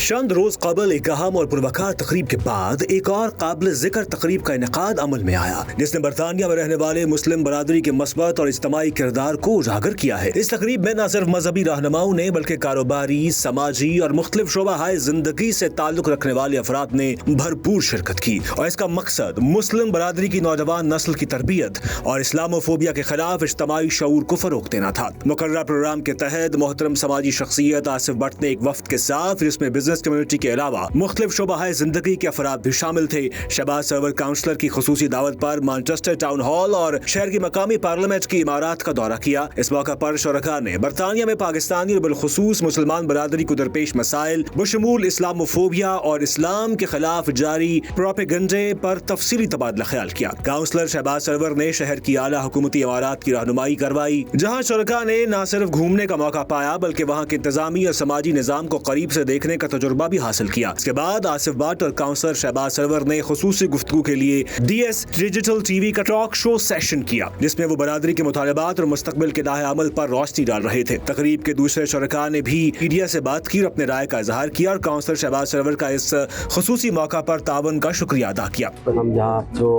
चंद रोज कबल एक अहम और पुरवकार तकरीब के बाद एक और काबिल जिक्र तकरीब का इनेकाद अमल में आया, जिसने बरतानिया में रहने वाले मुस्लिम बरादरी के मस्बत और इज्तिमाई किरदार को उजागर किया है। इस तकरीब में न सिर्फ मजहबी रहनुमाओं ने बल्कि कारोबारी, समाजी और मुख्तलिफ शोबाहाए जिंदगी से ताल्लुक रखने वाले अफराद ने भरपूर शिरकत की और इसका मकसद मुस्लिम बरादरी की नौजवान नस्ल की तरबियत और इस्लामोफोबिया के खिलाफ इज्तिमाई शऊर को फरोग देना था। मुकर्रर प्रोग्राम के तहत मोहतरम समाजी शख्सियत आसिफ भट्ट ने एक वफ्द के साथ, जिसमें बिजनेस कम्युनिटी के अलावा मुख्तलिफ शोबाहाए जिंदगी के अफराद भी शामिल थे, शहबाज सरवर काउंसलर की खुसूसी दावत पर मैनचेस्टर टाउन हॉल और शहर की मकामी पार्लियामेंट की इमारत का दौरा किया। इस मौका पर शुरका ने बरतानिया में पाकिस्तानी और बिलखुसूस मुसलमान बरादरी को दरपेश मसाइल बशमूल इस्लामोफोबिया और इस्लाम के खिलाफ जारी प्रोपेगेंडे पर तफसीली तबादला ख्याल किया। काउंसलर शहबाज सरवर ने शहर की आला हुकूमती इमारत की रहनुमाई करवाई, जहाँ शुरका ने न सिर्फ घूमने का मौका पाया बल्कि वहाँ के इंतजामी और समाजी निजाम को करीब से देखने का तजुर्बा भी हासिल किया। इसके बाद आसिफ भट्ट और काउंसलर शहबाज सरवर ने खुसूसी गुफ्तगू के लिए DS डिजिटल TV का टॉक शो सेशन किया, जिसमें वो बरादरी के मुतालबात और मुस्तकबिल के राह अमल पर रोशनी डाल रहे थे। तकरीब के दूसरे शुरका ने भी मीडिया से बात की और अपने राय का इजहार किया और काउंसलर शहबाज सरवर का इस खुसूसी मौका पर तावन का शुक्रिया अदा किया। हम यहाँ जो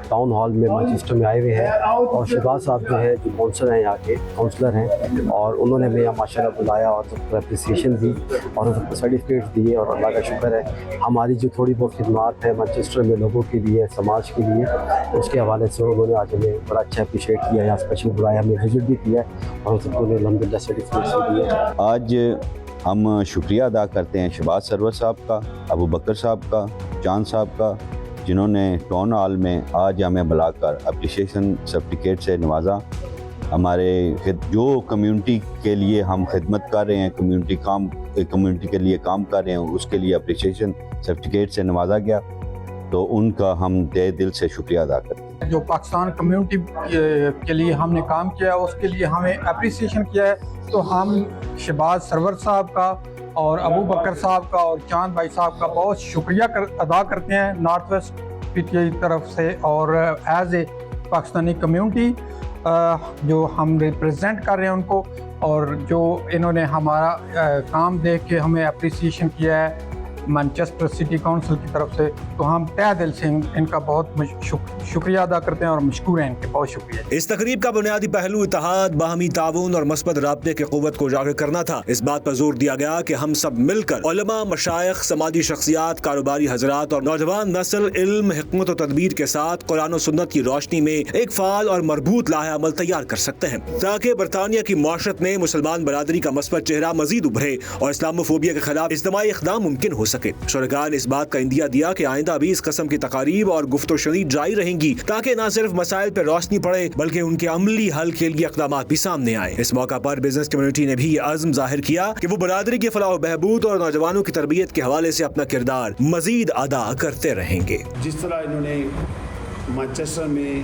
टाउन हॉल में मैनचेस्टर में आए हुए हैं और शहबाज साहब जो है जो काउंसलर हैं, यहाँ के काउंसलर हैं, और उन्होंने हमें यहाँ माशाल्लाह बुलाया और अप्रिसिएशन दी और सर्टिफिकेट दिए और अल्लाह का शुक्र है हमारी जो थोड़ी बहुत खिदमत है मैनचेस्टर में लोगों के लिए, समाज के लिए, उसके हवाले से उन्होंने आज हमें बड़ा अच्छा अप्रिशिएट किया, यहाँ स्पेशल बुलाया, हमने विजिट भी किया और सबको अल्हम्दुलिल्लाह सर्टिफिकेट दिए। आज हम शुक्रिया अदा करते हैं शहबाज सरवर साहब का, अबू बकर साहब का, चांद साहब का, जिन्होंने टाउन हॉल में आज हमें बुलाकर अप्रिशिएशन सर्टिफिकेट से नवाजा। हमारे जो कम्युनिटी के लिए हम खिदमत कर रहे हैं, कम्युनिटी के लिए काम कर रहे हैं, उसके लिए अप्रिशिएशन सर्टिफिकेट से नवाजा गया, तो उनका हम दिल से शुक्रिया अदा करते हैं। जो पाकिस्तान कम्युनिटी के लिए हमने काम किया उसके लिए हमें अप्रिसिएशन किया है, तो हम शहबाज सरवर साहब का और अबू बकर साहब का और चांद भाई साहब का बहुत शुक्रिया अदा करते हैं नॉर्थ वेस्ट PTI तरफ से, और एज ए पाकिस्तानी कम्युनिटी जो हम रिप्रेजेंट कर रहे हैं उनको, और जो इन्होंने हमारा काम देख के हमें अप्रिसिएशन किया है मैनचेस्टर सिटी काउंसिल की तरफ से, तो हम तहे दिल से इनका बहुत शुक्रिया अदा करते हैं और मशकूर हैं, इनके बहुत शुक्रिया। इस तकरीब का बुनियादी पहलू इत्तेहाद, बाहमी ताउन और मस्बत राब्ते की क़ुव्वत को उजागर करना था। इस बात पर जोर दिया गया कि हम सब मिलकर उलमा, मशाइख, समाजी शख्सियात, कारोबारी हजरात और नौजवान नस्ल इल्म, हिकमत और तदबीर के साथ कुरान और सुन्नत की रोशनी में एक फाल और मरबूत लाहे अमल तैयार कर सकते हैं, ताकि बरतानिया की माशरत में मुसलमान बरादरी का मस्बत चेहरा मजीद उभरे और इस्लामोफोबिया के खिलाफ इज्तिमाई इक़दाम मुमकिन हो सके। शुरका ने इस बात का इंदिया दिया कि आइंदा भी इस किस्म की तकारीब और गुफ्तो शनीद जारी रहेंगी, ताकि न सिर्फ मसाइल पर रोशनी पड़े बल्कि उनके अमली हल के लिए इक़दाम भी सामने आए। इस मौका पर बिजनेस कम्युनिटी ने भी अज़्म जाहिर किया कि वो बरादरी की फलाह बहबूद और नौजवानों की तरबियत के हवाले से अपना किरदार मजीद अदा करते रहेंगे। जिस तरह इन्होंने मैनचेस्टर में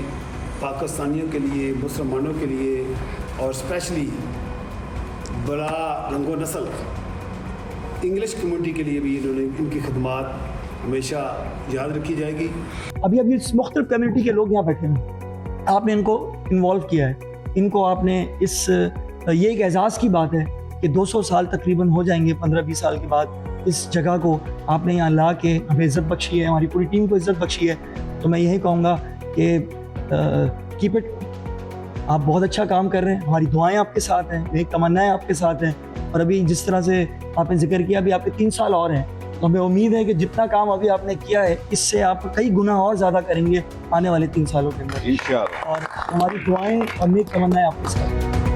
पाकिस्तानियों के लिए, मुसलमानों के लिए और स्पेशली बड़ा रंगो नस्ल इंग्लिश कम्युनिटी के लिए भी इन्होंने इनकी खिदमत हमेशा याद रखी जाएगी। अभी इस मुख्तलिफ कम्युनिटी के लोग यहाँ बैठे हैं, आपने इनको इन्वॉल्व किया है, इनको आपने ये एक एजाज़ की बात है कि 200 साल तकरीबन हो जाएंगे 15-20 साल के बाद इस जगह को आपने यहाँ ला के हमें इज़्ज़त बख्शी है, हमारी पूरी टीम को इज़्ज़त बख्शी है। तो मैं यही कहूँगा कि कीप इट, आप बहुत अच्छा काम कर रहे हैं, हमारी दुआएं आपके साथ हैं, नेक तमन्नाएं आपके साथ हैं, और अभी जिस तरह से आपने जिक्र किया अभी आपके 3 साल और हैं, तो हमें उम्मीद है कि जितना काम अभी आपने किया है इससे आप कई गुना और ज़्यादा करेंगे आने वाले 3 सालों के अंदर, और हमारी दुआएं और नेक तमन्नाएं आपके साथ हैं।